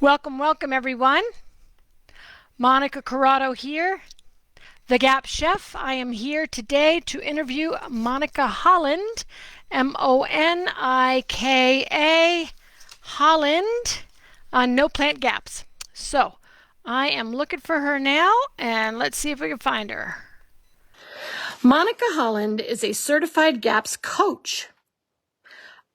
Welcome, welcome everyone. Monika Corrado here, the Gap Chef. I am here today to interview Monika Holland, Monika Holland, on No Plant Gaps. So I am looking for her now, and let's see if we can find her. Monika Holland is a certified GAPS coach,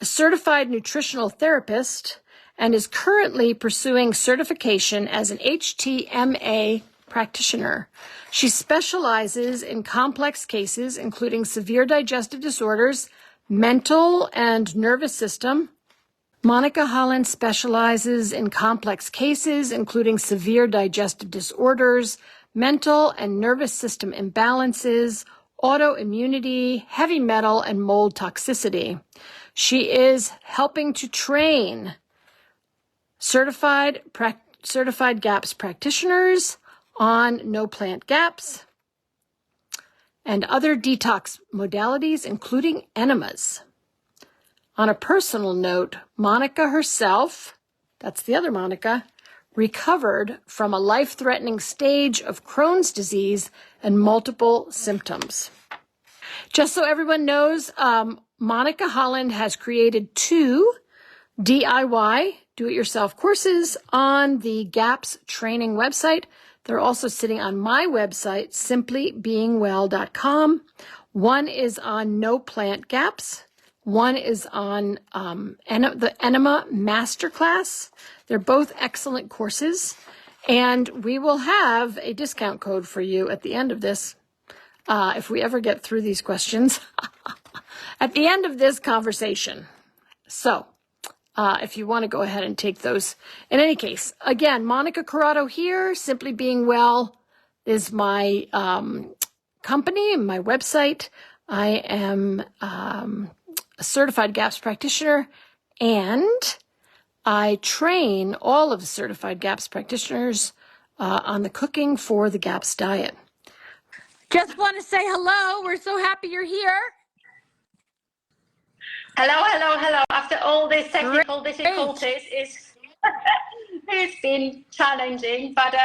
a certified nutritional therapist, and is currently pursuing certification as an HTMA practitioner. She specializes in complex cases, including severe digestive disorders, mental and nervous system. Monika Holland specializes in complex cases, including severe digestive disorders, mental and nervous system imbalances, autoimmunity, heavy metal, and mold toxicity. She is helping to train certified GAPS practitioners on no plant gaps and other detox modalities, including enemas. On a personal note, Monika herself, that's the other Monika, recovered from a life-threatening stage of Crohn's disease and multiple symptoms. Just so everyone knows, Monika Holland has created 2 DIY, do-it-yourself courses on the GAPS training website. They're also sitting on my website, simplybeingwell.com. One is on no plant gaps. One is on the Enema Masterclass. They're both excellent courses, and we will have a discount code for you at the end of this, if we ever get through these questions, at the end of this conversation. So, if you want to go ahead and take those. In any case, again, Monika Corrado here. Simply Being Well is my company, my website. I am a certified GAPS practitioner, and I train all of the certified GAPS practitioners on the cooking for the GAPS diet. Just want to say hello. We're so happy you're here. Hello. After all these technical difficulties, it's been challenging, but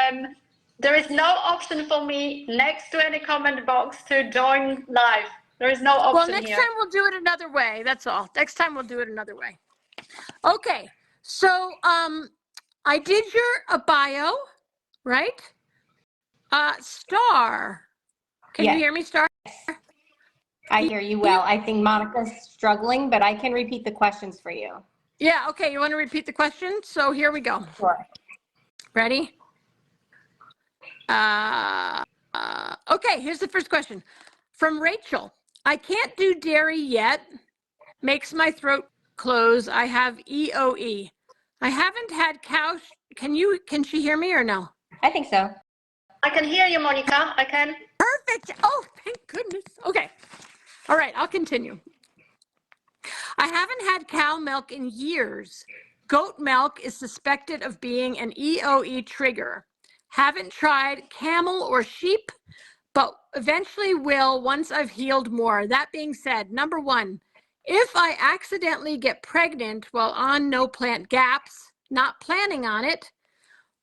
there is no option for me next to any comment box to join live. There is no option Well, next here. time we'll do it another way. That's all. Next time we'll do it another way. Okay. So I did your bio, right? Star. Can you hear me, Star? I hear you well. I think Monika's struggling, but I can repeat the questions for you. Yeah, okay. You want to repeat the question? So here we go. Sure. Ready? Okay, here's the first question. From Rachel. I can't do dairy yet. Makes my throat close. I have EOE. I haven't had cow. Can she hear me or no? I think so. I can hear you, Monika. I can. Perfect. Oh, thank goodness. Okay. All right, I'll continue. I haven't had cow milk in years. Goat milk is suspected of being an EOE trigger. Haven't tried camel or sheep, but eventually will once I've healed more. That being said, number 1, if I accidentally get pregnant while on no plant gaps, not planning on it,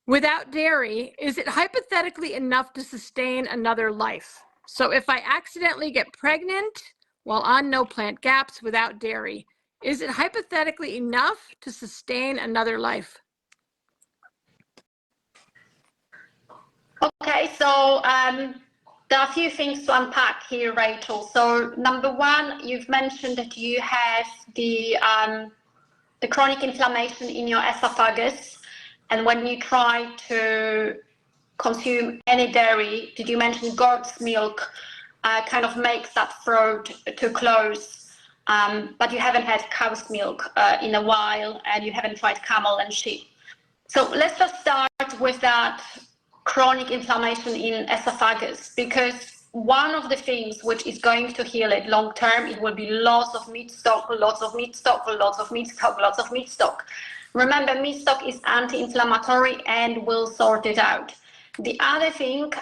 without dairy, is it hypothetically enough to sustain another life? So if I accidentally get pregnant while on no plant gaps without dairy, is it hypothetically enough to sustain another life? Okay, so there are a few things to unpack here, Rachel. So number 1, you've mentioned that you have the chronic inflammation in your esophagus, and when you try to consume any dairy, did you mention goat's milk kind of makes that throat to close, but you haven't had cow's milk in a while, and you haven't tried camel and sheep. So let's just start with that chronic inflammation in esophagus, because one of the things which is going to heal it long term, it will be lots of meat stock. Remember, meat stock is anti-inflammatory and will sort it out. The other thing,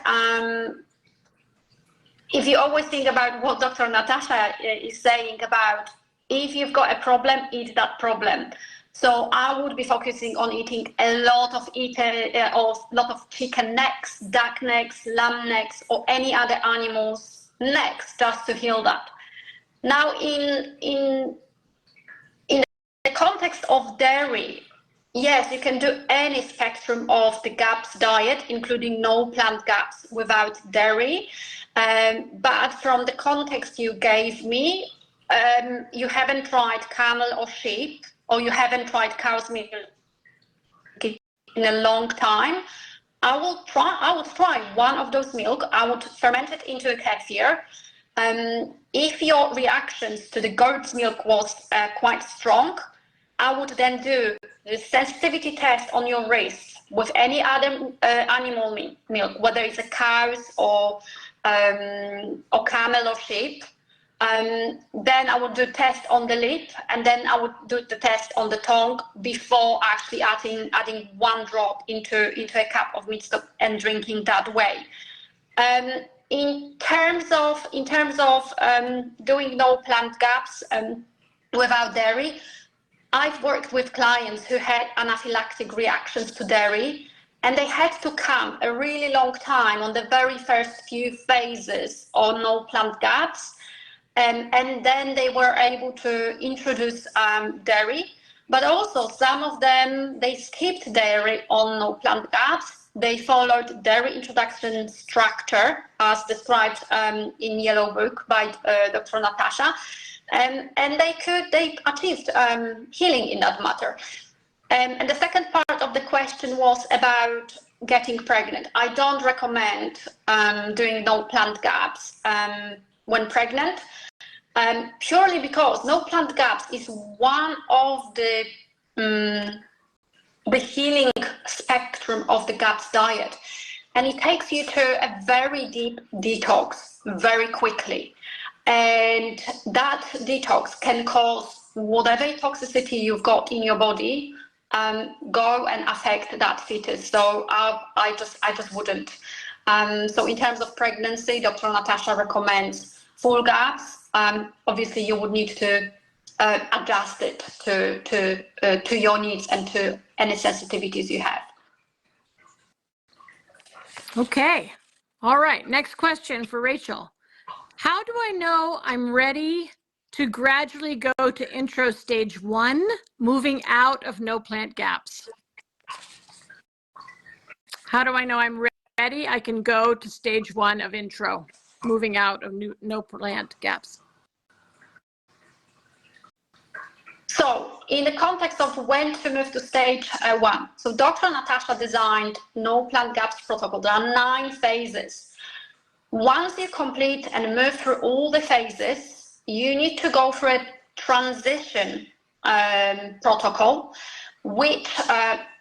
if you always think about what Dr. Natasha is saying about, if you've got a problem, eat that problem. So I would be focusing on eating a lot of chicken necks, duck necks, lamb necks, or any other animals' necks, just to heal that. Now, in the context of dairy, yes, you can do any spectrum of the GAPS diet, including no plant GAPS without dairy. But from the context you gave me, you haven't tried camel or sheep, or you haven't tried cow's milk in a long time. I would try one of those milk. I would ferment it into a kefir. If your reactions to the goat's milk was quite strong, I would then do the sensitivity test on your wrist with any other animal milk, whether it's a cow's or camel or sheep. Then I would do test on the lip, and then I would do the test on the tongue before actually adding one drop into a cup of meat stock and drinking that way. In terms of doing no plant GAPS without dairy, I've worked with clients who had anaphylactic reactions to dairy, and they had to come a really long time on the very first few phases on no plant GAPS. And then they were able to introduce dairy, but also some of them, they skipped dairy on no plant GAPS. They followed dairy introduction structure as described in Yellow Book by Dr. Natasha, and they achieved healing in that matter. And the second part of the question was about getting pregnant. I don't recommend doing no plant GAPS when pregnant. Purely because no plant GAPS is one of the healing spectrum of the GAPS diet, and it takes you to a very deep detox very quickly, and that detox can cause whatever toxicity you've got in your body go and affect that fetus. So I just wouldn't. So in terms of pregnancy, Dr. Natasha recommends full GAPS. Obviously, you would need to adjust it to your needs and to any sensitivities you have. Okay. All right. Next question for Rachel. How do I know I'm ready to gradually go to intro stage 1, moving out of no plant GAPS? How do I know I'm ready? I can go to stage 1 of intro, moving out of no plant GAPS. So in the context of when to move to stage 1, so Dr. Natasha designed no plant GAPS protocol. There are 9 phases. Once you complete and move through all the phases, you need to go through a transition protocol, which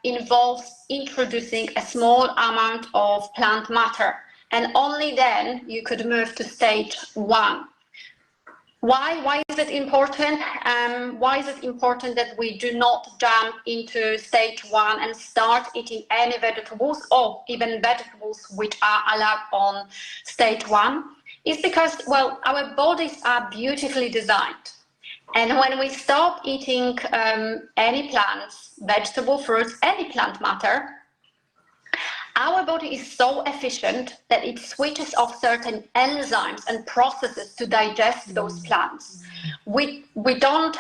involves introducing a small amount of plant matter. And only then you could move to stage 1. Why is it important? Why is it important that we do not jump into stage 1 and start eating any vegetables or even vegetables which are allowed on stage 1? It's because, well, our bodies are beautifully designed. And when we stop eating any plants, vegetable, fruits, any plant matter, our body is so efficient that it switches off certain enzymes and processes to digest those plants. We don't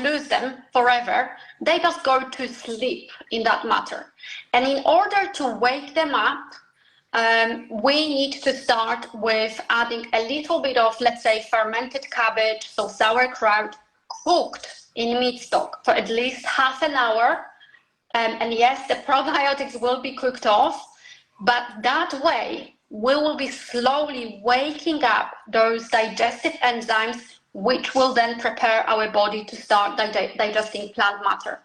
lose them forever. They just go to sleep in that matter. And in order to wake them up, we need to start with adding a little bit of, let's say, fermented cabbage, so sauerkraut, cooked in meat stock for at least half an hour. And yes, the probiotics will be cooked off, but that way we will be slowly waking up those digestive enzymes, which will then prepare our body to start digesting plant matter.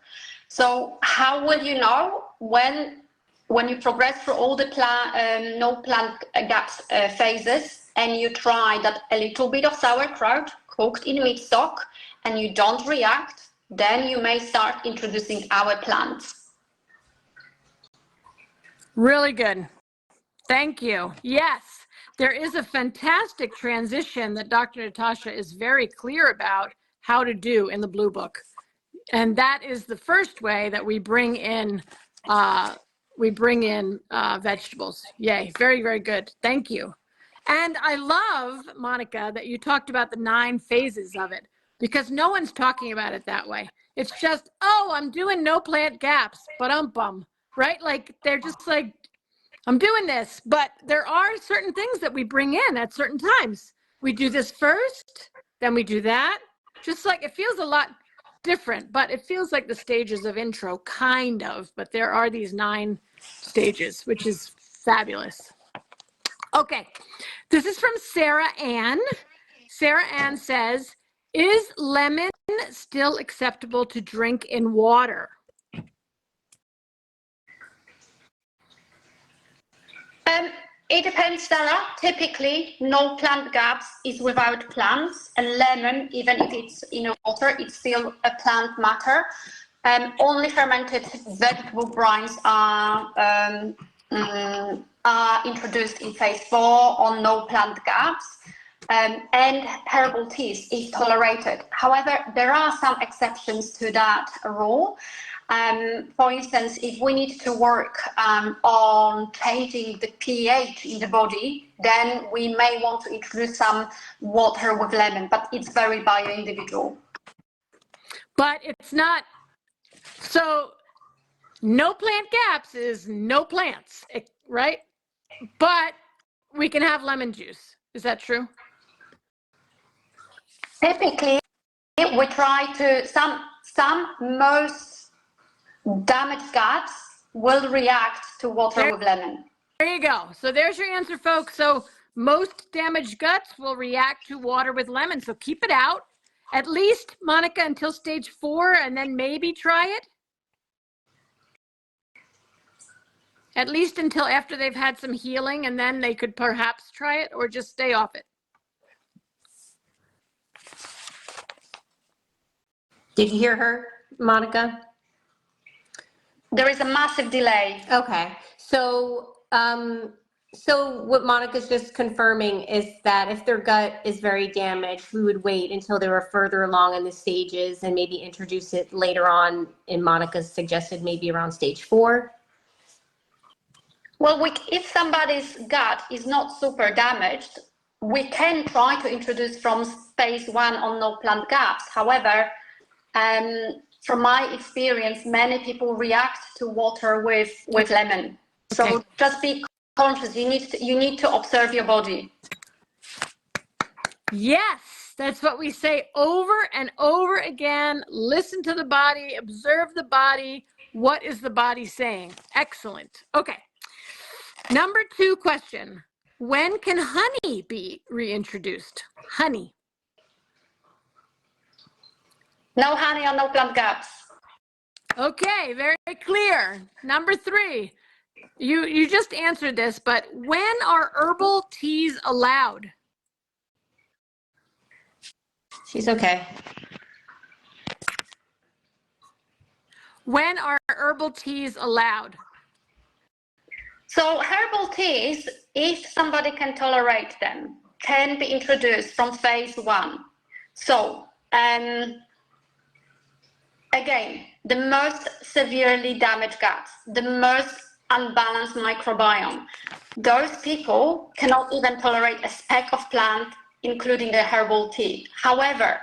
So how will you know? When you progress through all the no plant GAPS phases, and you try that a little bit of sauerkraut cooked in meat stock, and you don't react, then you may start introducing our plants. Really good. Thank you. Yes, there is a fantastic transition that Dr. Natasha is very clear about how to do in the Blue Book. And that is the first way that we bring in vegetables. Yay, very, very good. Thank you. And I love, Monika, that you talked about the 9 phases of it, because no one's talking about it that way. It's just, oh, I'm doing no plant gaps, but right? Like they're just like, I'm doing this, but there are certain things that we bring in at certain times. We do this first, then we do that. Just like it feels a lot different, but it feels like the stages of intro, kind of, but there are these 9 stages, which is fabulous. Okay, this is from Sarah Ann. Sarah Ann says, is lemon still acceptable to drink in water? It depends, Sarah. Typically, no plant gaps is without plants, and lemon, even if it's in water, it's still a plant matter. Only fermented vegetable brines are introduced in phase 4 on no plant gaps, and herbal teas if tolerated. However, there are some exceptions to that rule. For instance, if we need to work on changing the pH in the body, then we may want to introduce some water with lemon, but it's very bio-individual. But it's not, so no plant gaps is no plants, right? But we can have lemon juice. Is that true? Typically, we try to, most damaged guts will react to water with lemon. There you go. So there's your answer, folks. So most damaged guts will react to water with lemon. So keep it out, at least, Monika, until stage 4, and then maybe try it. At least until after they've had some healing, and then they could perhaps try it, or just stay off it. Did you hear her, Monika? There is a massive delay. Okay. So what Monica's just confirming is that if their gut is very damaged, we would wait until they were further along in the stages and maybe introduce it later on. And Monica's suggested maybe around stage 4. Well, if somebody's gut is not super damaged, we can try to introduce from phase 1 on no plant gaps. However, from my experience, many people react to water with lemon. So Okay. just be conscious. You need to observe your body. Yes, that's what we say over and over again. Listen to the body, observe the body. What is the body saying? Excellent. Okay. Number 2 question. When can honey be reintroduced? Honey. No honey on no plant gaps. Okay, very clear. Number 3. You just answered this, but when are herbal teas allowed? She's okay. When are herbal teas allowed? So herbal teas, if somebody can tolerate them, can be introduced from phase 1. So again, the most severely damaged guts, the most unbalanced microbiome, those people cannot even tolerate a speck of plant, including the herbal tea. However,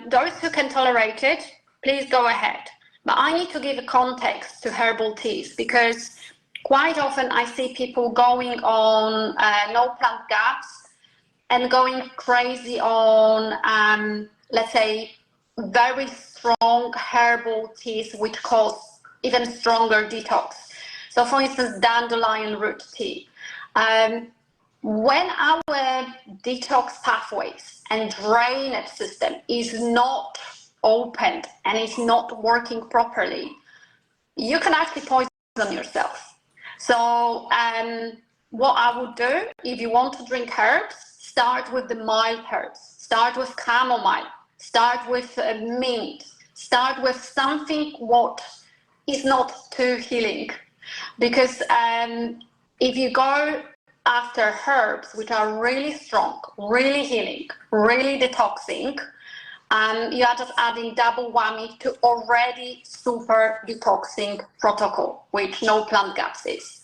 those who can tolerate it, please go ahead. But I need to give a context to herbal teas, because quite often I see people going on no plant gaps and going crazy on, let's say, very strong herbal teas, which cause even stronger detox. So for instance, dandelion root tea. When our detox pathways and drainage system is not opened and is not working properly, you can actually poison yourself. So what I would do, if you want to drink herbs, start with the mild herbs. Start with chamomile. Start with mint. Start with something what is not too healing. Because if you go after herbs which are really strong, really healing, really detoxing, You are just adding double whammy to already super detoxing protocol, which no plant gaps is.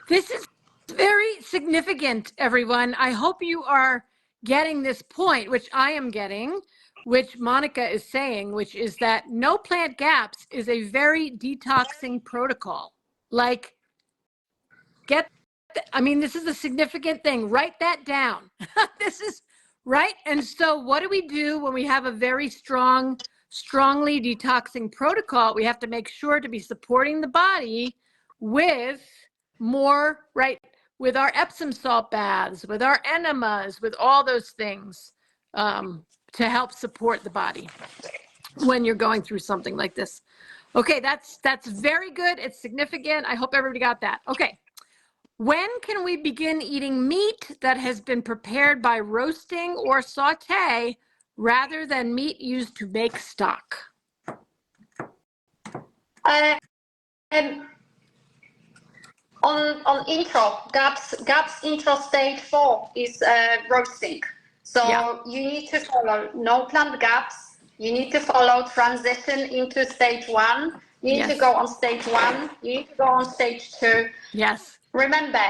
This is very significant, everyone. I hope you are getting this point, which I am getting, which Monika is saying, which is that no plant gaps is a very detoxing protocol. Like, this is a significant thing. Write that down. This is right. And so what do we do when we have a very strongly detoxing protocol? We have to make sure to be supporting the body with more, right, with our Epsom salt baths, with our enemas, with all those things to help support the body when you're going through something like this. Okay, that's very good. It's significant. I hope everybody got that. Okay. When can we begin eating meat that has been prepared by roasting or saute rather than meat used to make stock? On intro, GAPS intro stage 4 is roasting. So you need to follow no plant gaps. You need to follow transition into stage 1. You need to go on stage 1. You need to go on stage 2. Yes. Remember,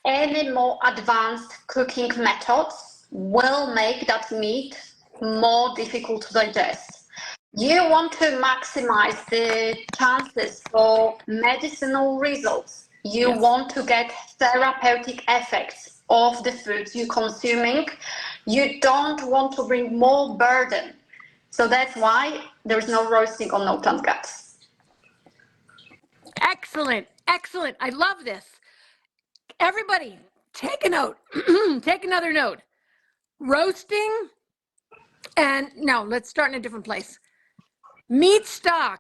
any more advanced cooking methods will make that meat more difficult to digest. You want to maximize the chances for medicinal results. You want to get therapeutic effects of the foods you're consuming. You don't want to bring more burden. So that's why there's no roasting or no plant gaps. Excellent. Excellent. I love this. Everybody, take a note. Take another note. Roasting, and no, let's start in a different place. Meat stock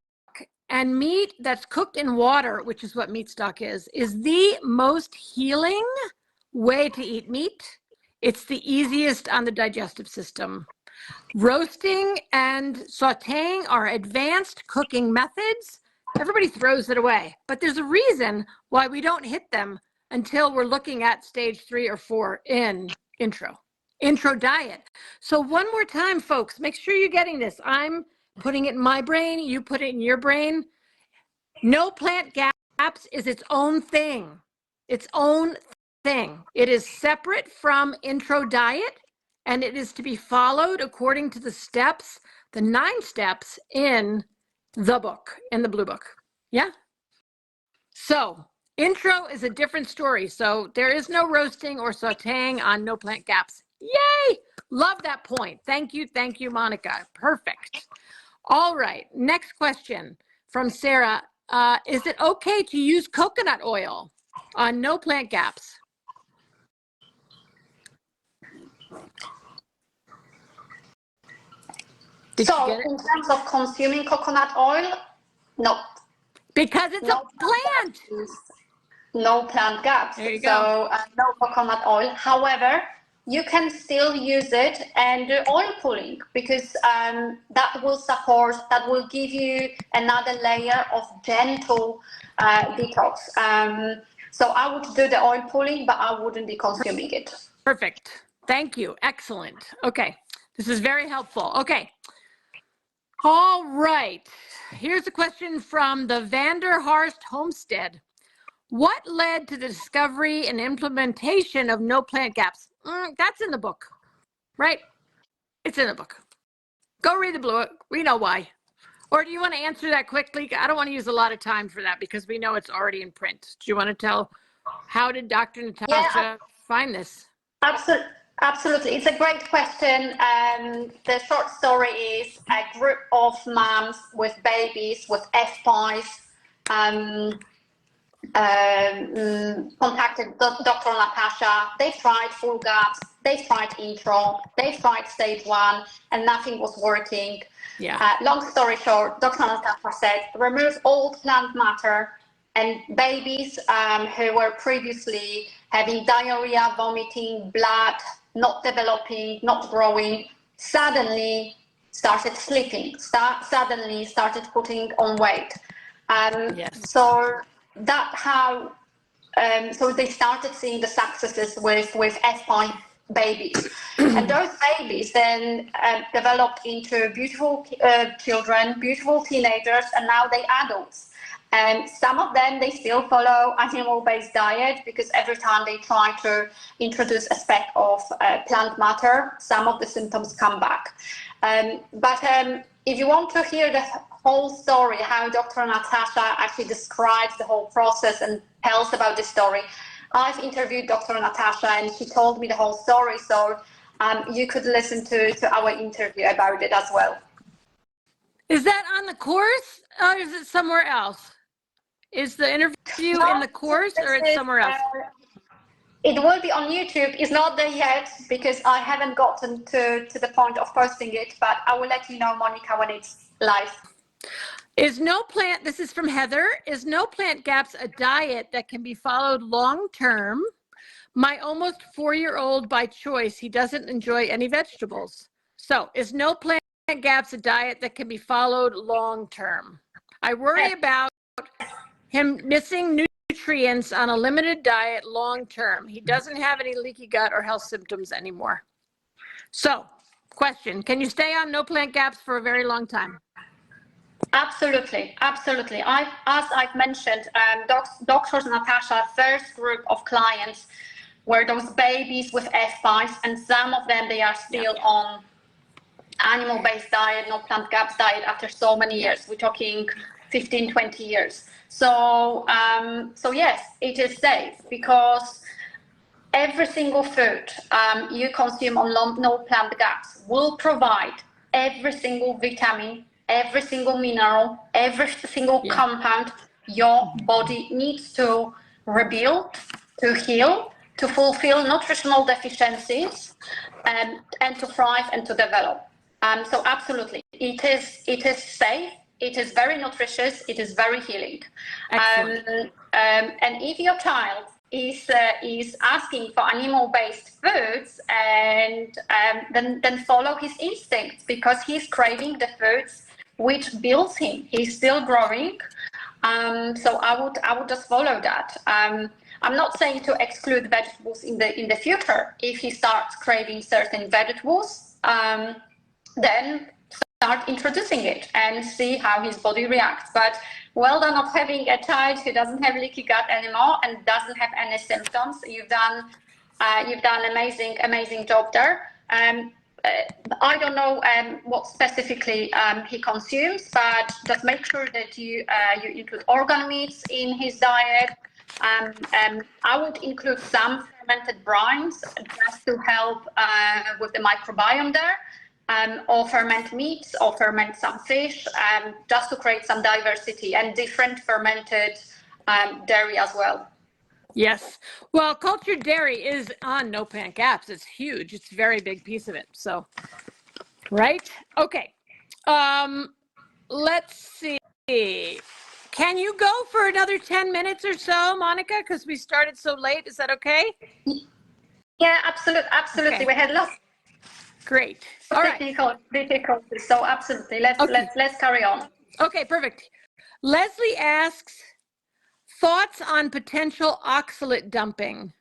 and meat that's cooked in water, which is what meat stock is the most healing way to eat meat. It's the easiest on the digestive system. Roasting and sauteing are advanced cooking methods. Everybody throws it away, but there's a reason why we don't hit them until we're looking at stage 3 or 4 in intro diet. So one more time, folks, make sure you're getting this. I'm putting it in my brain. You put it in your brain. No plant gaps is its own thing. Its own thing. It is separate from intro diet, and it is to be followed according to the steps, the 9 steps in the book, in the blue book. Yeah? So intro is a different story. So there is no roasting or sauteing on no plant gaps. Yay! Love that point. Thank you, Monika. Perfect. All right, next question from Sarah. Is it okay to use coconut oil on no plant gaps? So in terms of consuming coconut oil, no. Because it's a plant. No plant gaps. There you go. So no coconut oil. However, you can still use it and do oil pulling because that will give you another layer of gentle detox. So I would do the oil pulling, but I wouldn't be consuming it. Perfect. Thank you. Excellent. Okay. This is very helpful. Okay. All right. Here's a question from the Vanderhorst Homestead. What led to the discovery and implementation of no plant gaps? That's in the book, right? It's in the book. Go read the book. We know why. Or do you want to answer that quickly? I don't want to use a lot of time for that because we know it's already in print. Do you want to tell how did Dr. Natasha find this? Absolutely. It's a great question. The short story is a group of moms with babies with FPIES contacted Dr. Natasha. They tried full gaps, they tried intro, they tried stage 1, and nothing was working. Long story short, Dr. Natasha said, remove all plant matter, and babies who were previously having diarrhea, vomiting, blood, not developing, not growing, suddenly started sleeping, suddenly started putting on weight. So that how, so they started seeing the successes with FPI babies. And those babies then developed into beautiful children, beautiful teenagers, and now they're adults. And some of them, they still follow animal-based diet because every time they try to introduce a speck of plant matter, some of the symptoms come back. But if you want to hear the whole story, how Dr. Natasha actually describes the whole process and tells about the story, I've interviewed Dr. Natasha and she told me the whole story. So you could listen to our interview about it as well. Is that on the course or is it somewhere else? Is the interview in the course or it's somewhere else? It will be on YouTube. It's not there yet because I haven't gotten to the point of posting it, but I will let you know, Monica, when it's live. This is from Heather, is no plant gaps a diet that can be followed long term? My almost 4-year-old by choice, he doesn't enjoy any vegetables. So is no plant gaps a diet that can be followed long term? I worry about him missing nutrients on a limited diet long term. He doesn't have any leaky gut or health symptoms anymore. So, question, can you stay on no plant gaps for a very long time? Absolutely, absolutely. As I've mentioned, Dr. Natasha's first group of clients were those babies with FPIES, and some of them, they are still on animal-based diet, no plant gaps diet after so many years. We're talking 15, 20 years. So yes, it is safe because every single food you consume on no plant gaps will provide every single vitamin, every single mineral, every single compound your body needs to rebuild, to heal, to fulfill nutritional deficiencies, and to thrive and to develop. So absolutely, it is safe. It is very nutritious. It is very healing. And if your child is asking for animal-based foods, and then follow his instincts because he's craving the foods which builds him. He's still growing, so I would just follow that. I'm not saying to exclude vegetables in the future. If he starts craving certain vegetables, then start introducing it and see how his body reacts. But well done of having a child who doesn't have leaky gut anymore and doesn't have any symptoms. You've done amazing job there. I don't know what specifically he consumes, but just make sure that you include organ meats in his diet. I would include some fermented brines just to help with the microbiome there. Or ferment meats, or ferment some fish, just to create some diversity and different fermented dairy as well. Yes. Well, cultured dairy is on no plant gaps. It's huge. It's a very big piece of it. So, right? Okay. Let's see. Can you go for another 10 minutes or so, Monica? Because we started so late. Is that okay? Yeah, absolutely. Okay. We had lots. Great. All right. Difficult. So absolutely. Let's carry on. Okay, perfect. Leslie asks, thoughts on potential oxalate dumping.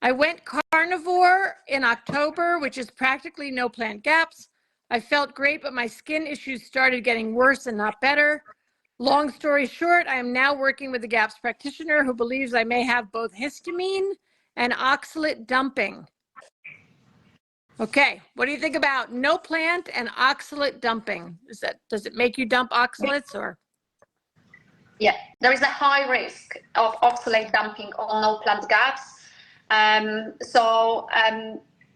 I went carnivore in October, which is practically no plant gaps. I felt great, but my skin issues started getting worse and not better. Long story short, I am now working with a GAPS practitioner who believes I may have both histamine and oxalate dumping. Okay, what do you think about no plant and oxalate dumping? Does it make you dump oxalates or? Yeah, there is a high risk of oxalate dumping on no plant gaps.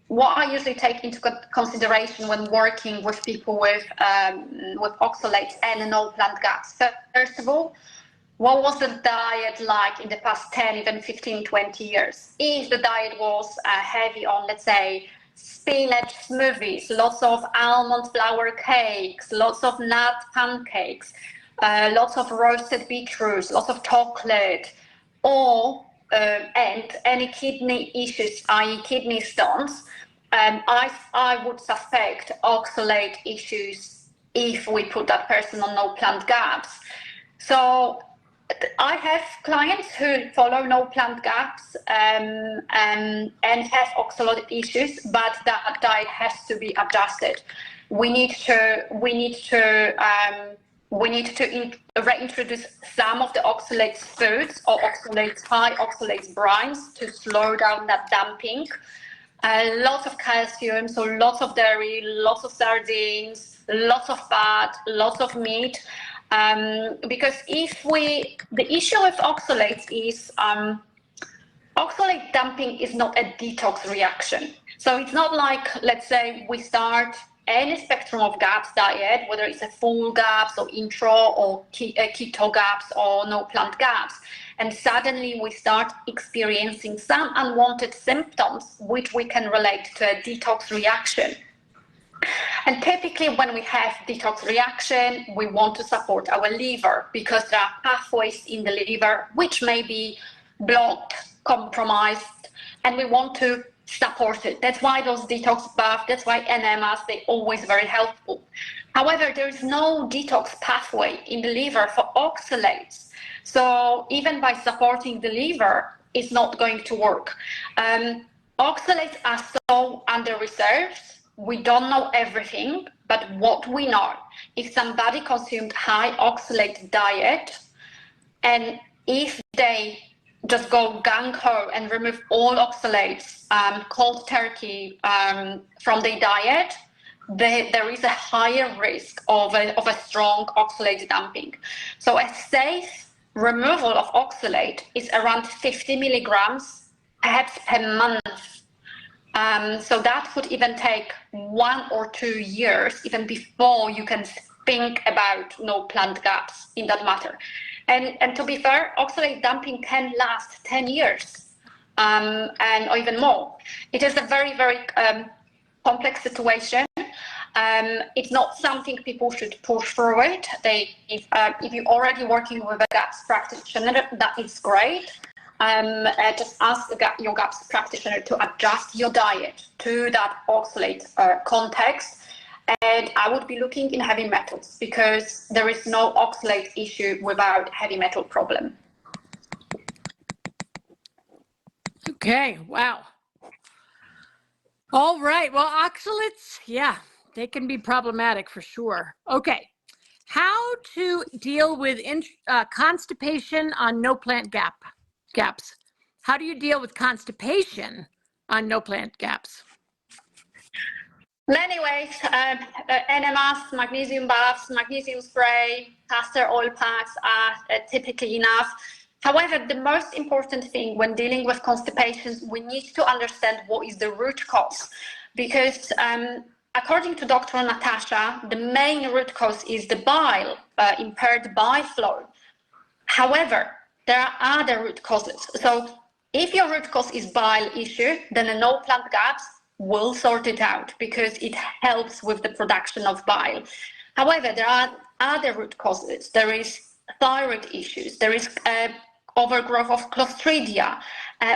What I usually take into consideration when working with people with oxalates and no plant gaps. First of all, what was the diet like in the past 10, even 15, 20 years? If the diet was heavy on, let's say, spinach smoothies, lots of almond flour cakes, lots of nut pancakes, lots of roasted beetroots, lots of chocolate, or and any kidney issues, i.e. kidney stones, I would suspect oxalate issues if we put that person on no plant gaps. So I have clients who follow no plant gaps and have oxalate issues, but that diet has to be adjusted. We need to reintroduce some of the oxalate foods or high oxalate brines to slow down that dumping. Lots of calcium, so lots of dairy, lots of sardines, lots of fat, lots of meat. Because the issue with oxalates is oxalate dumping is not a detox reaction. So it's not like, let's say, we start any spectrum of GAPS diet, whether it's a full GAPS or intro or keto GAPS or no plant GAPS, and suddenly we start experiencing some unwanted symptoms which we can relate to a detox reaction. And typically when we have detox reaction, we want to support our liver because there are pathways in the liver which may be blocked, compromised, and we want to support it. That's why those detox baths, that's why enemas, they're always very helpful. However, there is no detox pathway in the liver for oxalates. So even by supporting the liver, it's not going to work. Oxalates are so under-researched. We don't know everything, but what we know, if somebody consumed high oxalate diet, and if they just go gung-ho and remove all oxalates, cold turkey from their diet, there is a higher risk of a strong oxalate dumping. So a safe removal of oxalate is around 50 milligrams, perhaps per month. So that could even take 1 or 2 years, even before you can think about no plant gaps in that matter. And to be fair, oxalate dumping can last 10 years or even more. It is a very, very complex situation. It's not something people should push through it. If you're already working with a GAPS practitioner, that is great. Just ask your GAPS practitioner to adjust your diet to that oxalate context. And I would be looking in heavy metals because there is no oxalate issue without heavy metal problem. Okay, wow. All right, well, oxalates, yeah, they can be problematic for sure. Okay, how to deal with constipation on no plant gaps? How do you deal with constipation on no plant gaps? Many ways, enemas, magnesium baths, magnesium spray, castor oil packs are typically enough. However, the most important thing when dealing with constipation, we need to understand what is the root cause. Because according to Dr. Natasha, the main root cause is the bile, impaired bile flow. However, there are other root causes. So if your root cause is bile issue, then a no plant gaps will sort it out because it helps with the production of bile. However, there are other root causes. There is thyroid issues, there is overgrowth of Clostridia,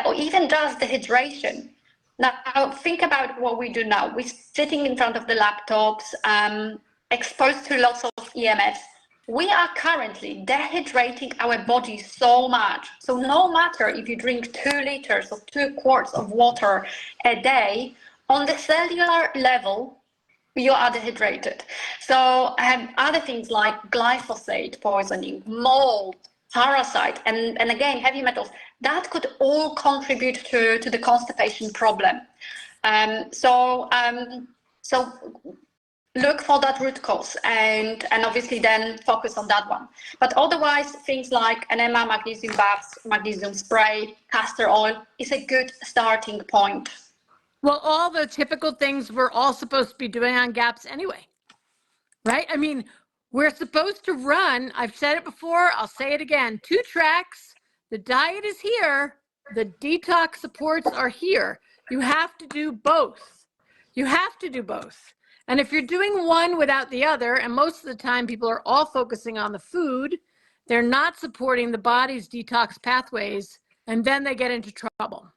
or even just dehydration. Now, think about what we do now. We're sitting in front of the laptops, exposed to lots of EMFs. We are currently dehydrating our body so much. So no matter if you drink 2 liters or 2 quarts of water a day, on the cellular level, you are dehydrated. So other things like glyphosate poisoning, mold, parasite, and again, heavy metals, that could all contribute to the constipation problem. So look for that root cause and obviously then focus on that one. But otherwise, things like enema, magnesium baths, magnesium spray, castor oil is a good starting point. Well, all the typical things we're all supposed to be doing on GAPS anyway, right? I mean, we're supposed to run, I've said it before, I'll say it again, 2 tracks. The diet is here, the detox supports are here. You have to do both. You have to do both. And if you're doing one without the other, and most of the time people are all focusing on the food, they're not supporting the body's detox pathways, and then they get into trouble.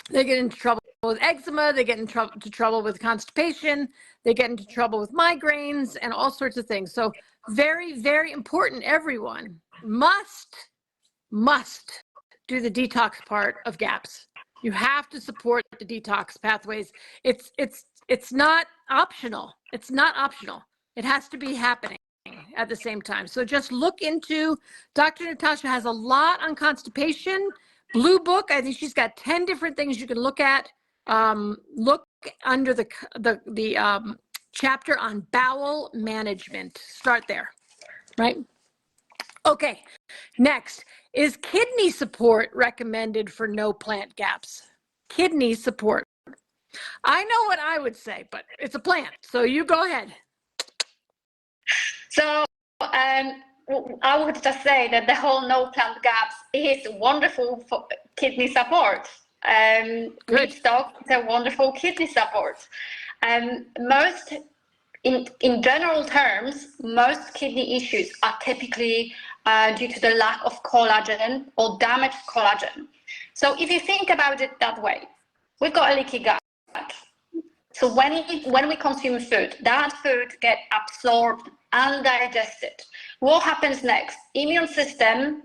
They get into trouble with eczema, they get into trouble with constipation, they get into trouble with migraines and all sorts of things. So very, very important, everyone must must do the detox part of GAPS. You have to support the detox pathways. It's not optional. It's not optional. It has to be happening at the same time. So just look into, Dr. Natasha has a lot on constipation. Blue book, I think she's got 10 different things you can look at. Look under the chapter on bowel management. Start there, right? Okay, next, is kidney support recommended for no plant gaps? Kidney support. I know what I would say, but it's a plant, so you go ahead. So I would just say that the whole no plant gaps is wonderful for kidney support. Meat stock is a wonderful kidney support. Most, in general terms, most kidney issues are typically due to the lack of collagen or damaged collagen. So if you think about it that way, we've got a leaky gut. So when we consume food, that food gets absorbed and digested. What happens next? Immune system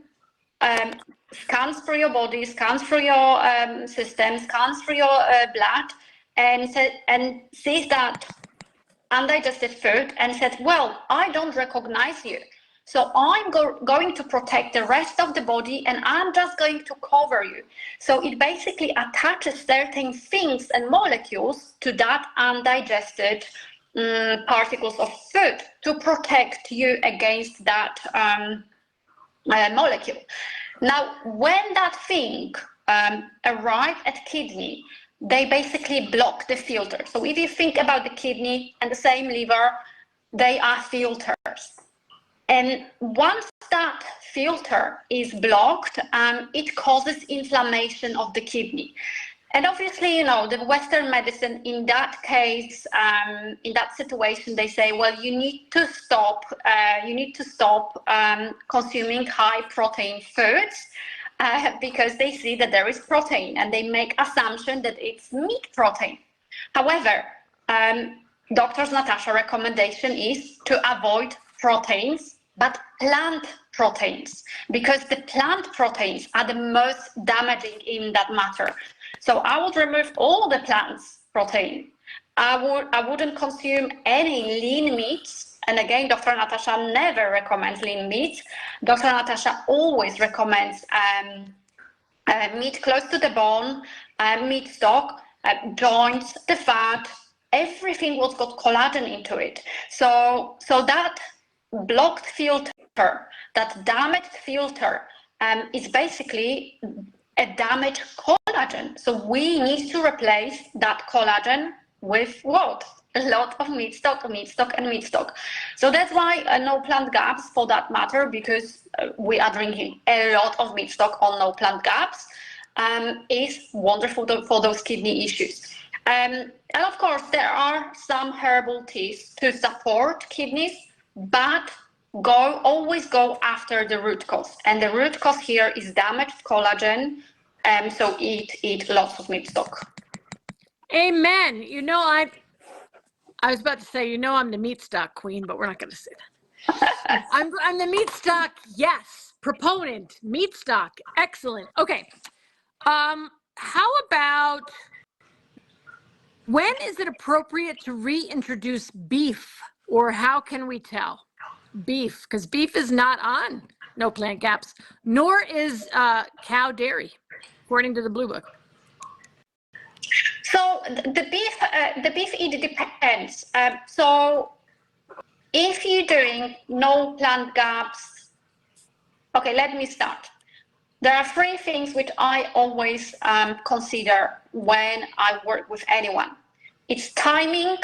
scans through your body, scans through your system, scans through your blood, and sees that undigested food and said, well, I don't recognize you. So I'm going to protect the rest of the body and I'm just going to cover you. So it basically attaches certain things and molecules to that undigested particles of food to protect you against that molecule. Now, when that thing arrives at kidney, they basically block the filter. So if you think about the kidney and the same liver, they are filters. And once that filter is blocked, it causes inflammation of the kidney. And obviously, you know, the Western medicine in that case, in that situation, they say, well, you need to stop consuming high protein foods because they see that there is protein and they make assumption that it's meat protein. However, Dr. Natasha's recommendation is to avoid proteins, but plant proteins, because the plant proteins are the most damaging in that matter. So I would remove all the plants protein. I wouldn't consume any lean meats. And again, Dr. Natasha never recommends lean meats. Dr. Natasha always recommends meat close to the bone, meat stock, joints, the fat, everything what's got collagen into it. So that blocked filter, that damaged filter, is basically a damaged collagen. So we need to replace that collagen with what? A lot of meat stock. So that's why no plant gaps for that matter, because we are drinking a lot of meat stock on no plant gaps, is wonderful for those kidney issues. And of course, there are some herbal teas to support kidneys, but always go after the root cause. And the root cause here is damaged collagen. So eat lots of meat stock. Amen. You know, I was about to say, you know, I'm the meat stock queen, but we're not going to say that. I'm the meat stock, yes, proponent, meat stock, excellent. Okay. How about, when is it appropriate to reintroduce beef, or how can we tell? Beef, because beef is not on no plant gaps, nor is cow dairy, according to the Blue Book. So the beef, it depends. So if you're doing no plant gaps, okay, let me start. There are three things which I always consider when I work with anyone. It's timing,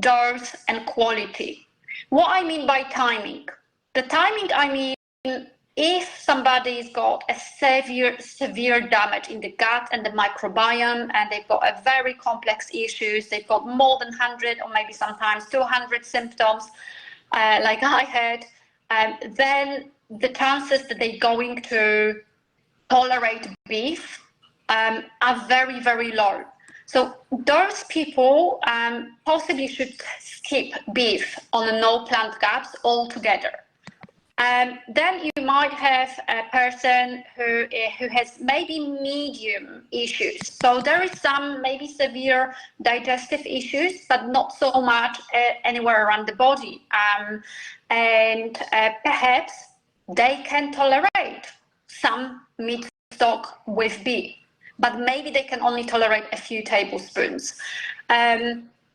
dose, and quality. What I mean by timing? The timing, I mean, if somebody's got a severe damage in the gut and the microbiome, and they've got a very complex issues, they've got more than 100 or maybe sometimes 200 symptoms, like I had, then the chances that they're going to tolerate beef are very, very low. So those people possibly should skip beef on the no plant gaps altogether. Then you might have a person who has maybe medium issues. So there is some maybe severe digestive issues, but not so much anywhere around the body. And perhaps they can tolerate some meat stock with beef, but maybe they can only tolerate a few tablespoons.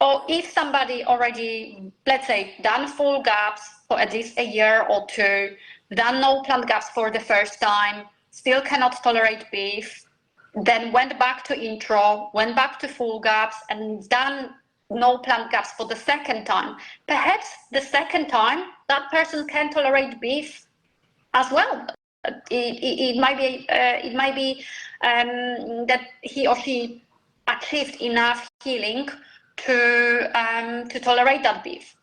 Or if somebody already, let's say, done full gaps for at least a year or two, done no plant gaps for the first time, still cannot tolerate beef, then went back to intro, went back to full gaps, and done no plant gaps for the second time. Perhaps the second time that person can tolerate beef as well. It might be that he or she achieved enough healing to tolerate that beef.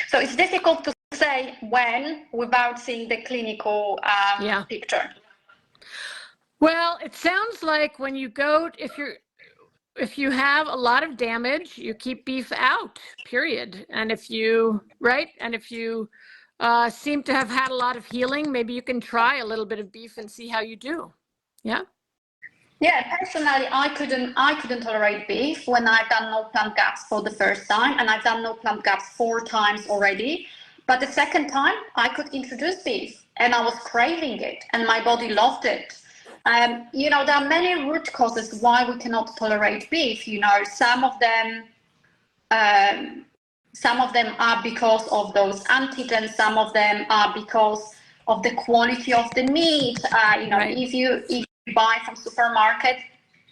So it's difficult to say when without seeing the clinical picture. Well, it sounds like when you go, if you have a lot of damage, you keep beef out, period. And if you seem to have had a lot of healing, maybe you can try a little bit of beef and see how you do. Yeah. Yeah, personally, I couldn't tolerate beef when I've done no plant gaps for the first time, and I've done no plant gaps 4 times already. But the second time, I could introduce beef, and I was craving it, and my body loved it. There are many root causes why we cannot tolerate beef. Some of them are because of those antigens. Some of them are because of the quality of the meat. Right. If you buy from supermarket,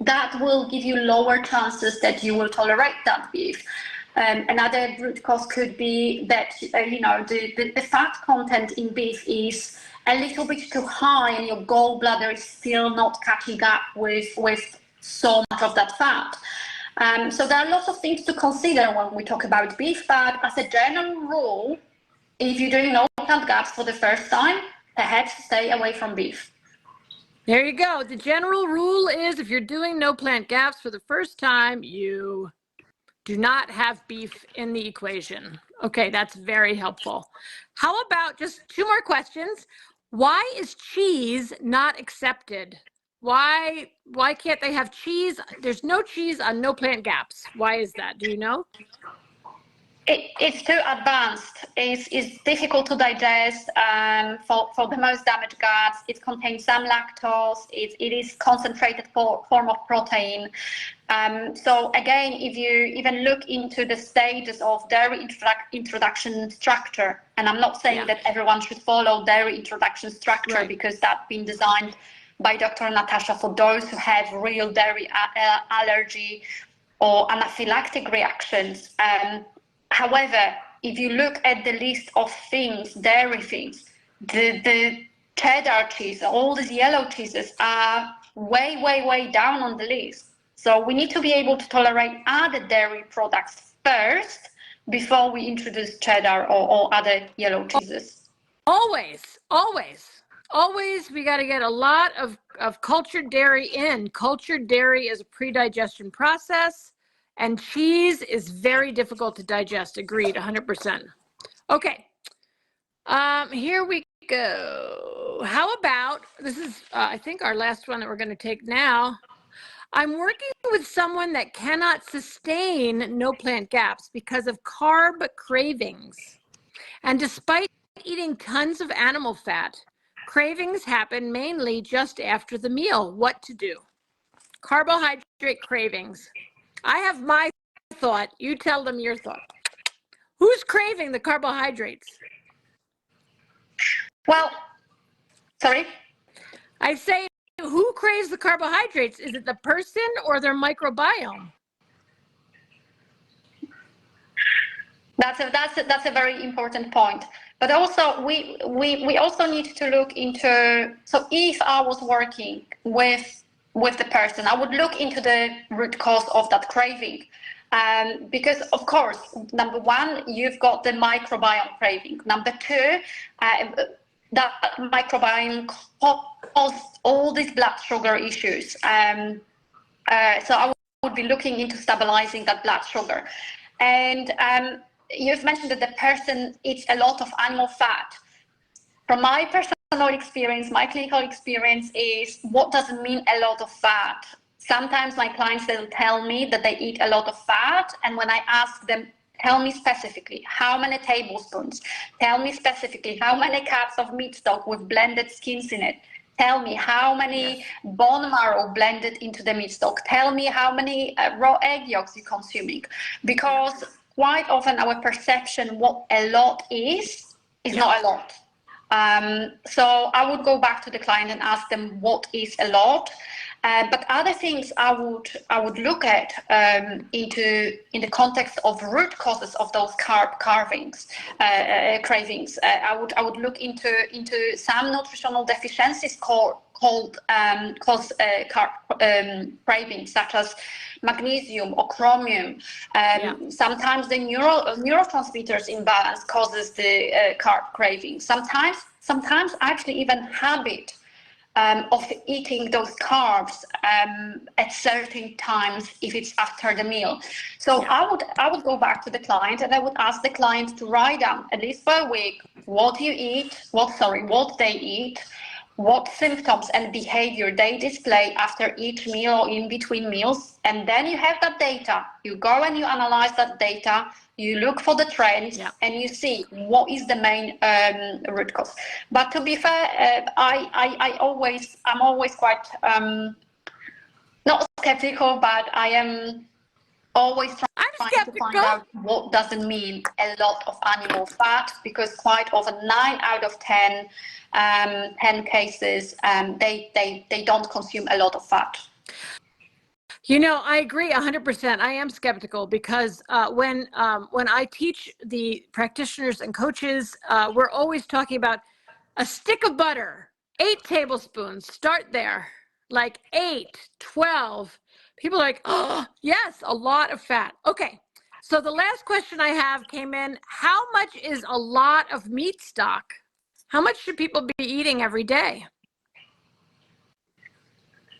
that will give you lower chances that you will tolerate that beef. Another root cause could be that the fat content in beef is a little bit too high, and your gallbladder is still not catching up with so much of that fat. So there are lots of things to consider when we talk about beef, but as a general rule, if you're doing no plant gaps for the first time, perhaps stay away from beef. There you go. The general rule is if you're doing no plant gaps for the first time, you do not have beef in the equation. Okay, that's very helpful. How about just 2 more questions? Why is cheese not accepted? Why can't they have cheese? There's no cheese on no plant gaps. Why is that? Do you know? It's too advanced. It's difficult to digest for the most damaged guts. It contains some lactose. It is concentrated form of protein. So again, if you even look into the stages of dairy introduction structure, and I'm not saying that everyone should follow dairy introduction structure, right, because that's been designed by Dr. Natasha for those who have real dairy allergy or anaphylactic reactions. However, if you look at the list of things, dairy things, the cheddar cheese, all these yellow cheeses are way, way, way down on the list. So we need to be able to tolerate other dairy products first before we introduce cheddar or other yellow cheeses. Always we got to get a lot of cultured dairy in. Cultured dairy is a pre-digestion process. And cheese is very difficult to digest. Agreed, 100%. Okay, here we go. How about, this is, I think, our last one that we're going to take now. I'm working with someone that cannot sustain no plant gaps because of carb cravings. And despite eating tons of animal fat, cravings happen mainly just after the meal. What to do? Carbohydrate cravings. I have my thought. You tell them your thought. Who's craving the carbohydrates? Well, sorry? I say, who craves the carbohydrates? Is it the person or their microbiome? That's a very important point. But also, we also need to look into, so if I was working with the person, I would look into the root cause of that craving. Because of course, number 1, you've got the microbiome craving. Number 2, that microbiome caused all these blood sugar issues. So I would be looking into stabilizing that blood sugar. And you've mentioned that the person eats a lot of animal fat. from my personal experience, my clinical experience is what doesn't mean a lot of fat. Sometimes my clients, they'll tell me that they eat a lot of fat. And when I ask them, tell me specifically how many tablespoons, tell me specifically how many cups of meat stock with blended skins in it, tell me how many bone marrow blended into the meat stock, tell me how many raw egg yolks you're consuming. Because quite often our perception what a lot is not a lot. So I would go back to the client and ask them what is a lot. But other things I would look at in the context of root causes of those cravings. I would look into some nutritional deficiencies called cravings, such as magnesium or chromium. Sometimes the neurotransmitters imbalance causes the carb craving. Sometimes actually even habit of eating those carbs at certain times if it's after the meal. So I would go back to the client and I would ask the client to write down at least per week what they eat, what symptoms and behavior they display after each meal or in between meals. And then you have that data. You go and you analyze that data. You look for the trends and you see what is the main root cause. But to be fair, I'm always quite not skeptical, but I am always trying to find out what doesn't mean a lot of animal fat, because quite often 9 out of 10 cases they don't consume a lot of fat. You know, I agree 100%. I am skeptical because when I teach the practitioners and coaches, we're always talking about a stick of butter, 8 tablespoons, start there, like 8, 12. People are like, oh, yes, a lot of fat. Okay, so the last question I have came in, how much is a lot of meat stock? How much should people be eating every day?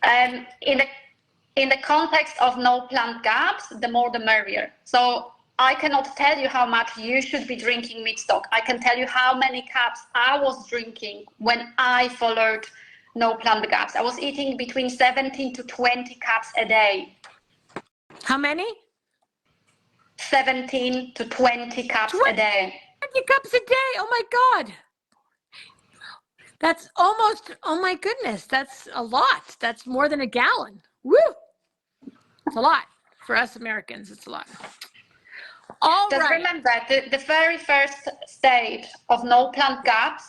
In the context of no plant gaps, the more the merrier. So I cannot tell you how much you should be drinking meat stock. I can tell you how many cups I was drinking when I followed no plant gaps. I was eating between 17 to 20 cups a day. How many? 17 to 20 cups a day. 20 cups a day. Oh my God. That's almost, oh my goodness, that's a lot. That's more than a gallon. Woo! It's a lot. For us Americans, it's a lot. Just remember, the very first stage of no plant gaps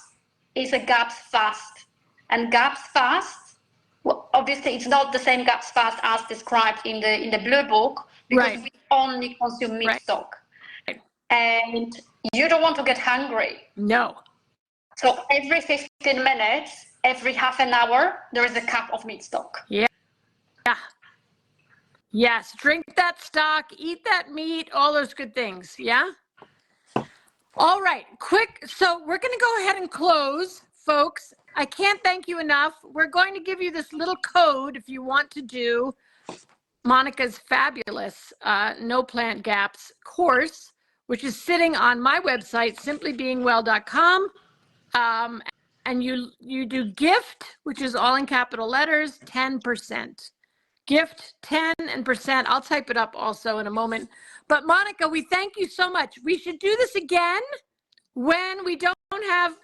is a GAPS fast. And GAPS fast, well, obviously it's not the same GAPS fast as described in the blue book, because we only consume meat stock. And you don't want to get hungry. No. So every 15 minutes, every half an hour, there is a cup of meat stock. Yeah. Yes, drink that stock, eat that meat, all those good things. Yeah. All right, quick. So we're going to go ahead and close, folks. I can't thank you enough. We're going to give you this little code if you want to do Monika's fabulous No Plant Gaps course, which is sitting on my website, simplybeingwell.com. And you do gift, which is all in capital letters, 10%. Gift 10 and percent. I'll type it up also in a moment. But Monika, we thank you so much. We should do this again when we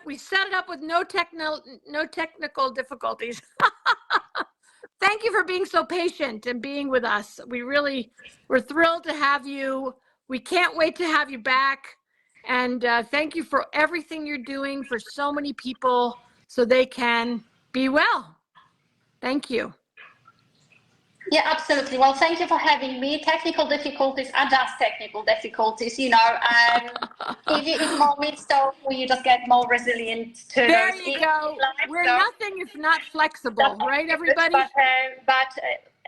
we set it up with no technical difficulties. Thank you for being so patient and being with us. We're thrilled to have you. We can't wait to have you back. And thank you for everything you're doing for so many people so they can be well. Thank you. Yeah, absolutely. Well, thank you for having me. Technical difficulties are just technical difficulties, you know. If you eat more meat stock, you just get more resilient to there those. You go. We're nothing if not flexible, right, everybody? But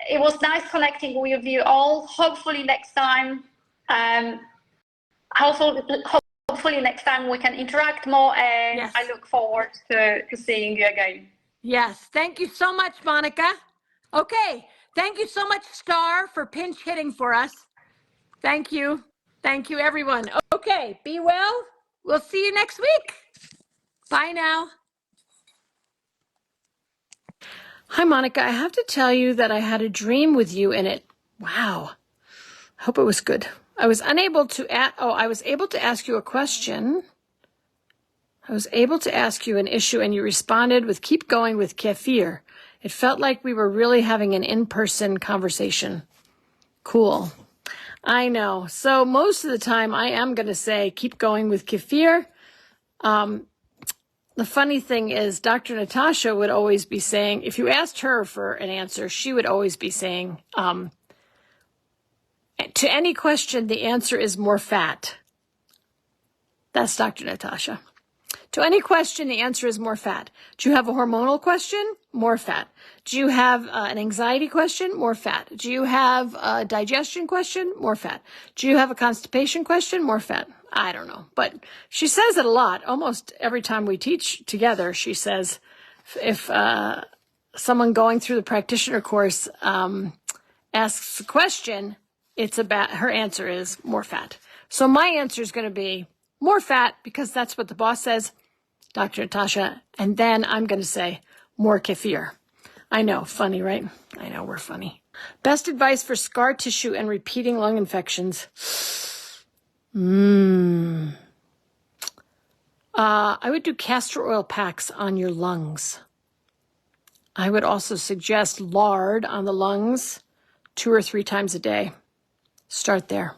it was nice connecting with you all. Hopefully next time, hopefully next time we can interact more, and yes. I look forward to seeing you again. Yes. Thank you so much, Monika. Okay. Thank you so much, Star, for pinch hitting for us. Thank you. Thank you, everyone. Okay, be well. We'll see you next week. Bye now. Hi, Monica. I have to tell you that I had a dream with you in it. Wow. I hope it was good. I was able to ask you a question. I was able to ask you an issue, and you responded with keep going with kefir. It felt like we were really having an in-person conversation. Cool. I know. So most of the time I am going to say keep going with kefir. The funny thing is Dr. Natasha would always be saying, if you asked her for an answer, she would always be saying, to any question, the answer is more fat. That's Dr. Natasha. To any question, the answer is more fat. Do you have a hormonal question? More fat. Do you have an anxiety question? More fat. Do you have a digestion question? More fat. Do you have a constipation question? More fat. I don't know. But she says it a lot. Almost every time we teach together, she says, if someone going through the practitioner course asks a question, it's about, her answer is more fat. So my answer is going to be more fat because that's what the boss says, Dr. Natasha, and then I'm going to say more kefir. I know, funny, right? I know, we're funny. Best advice for scar tissue and repeating lung infections. I would do castor oil packs on your lungs. I would also suggest lard on the lungs 2 or 3 times a day. Start there.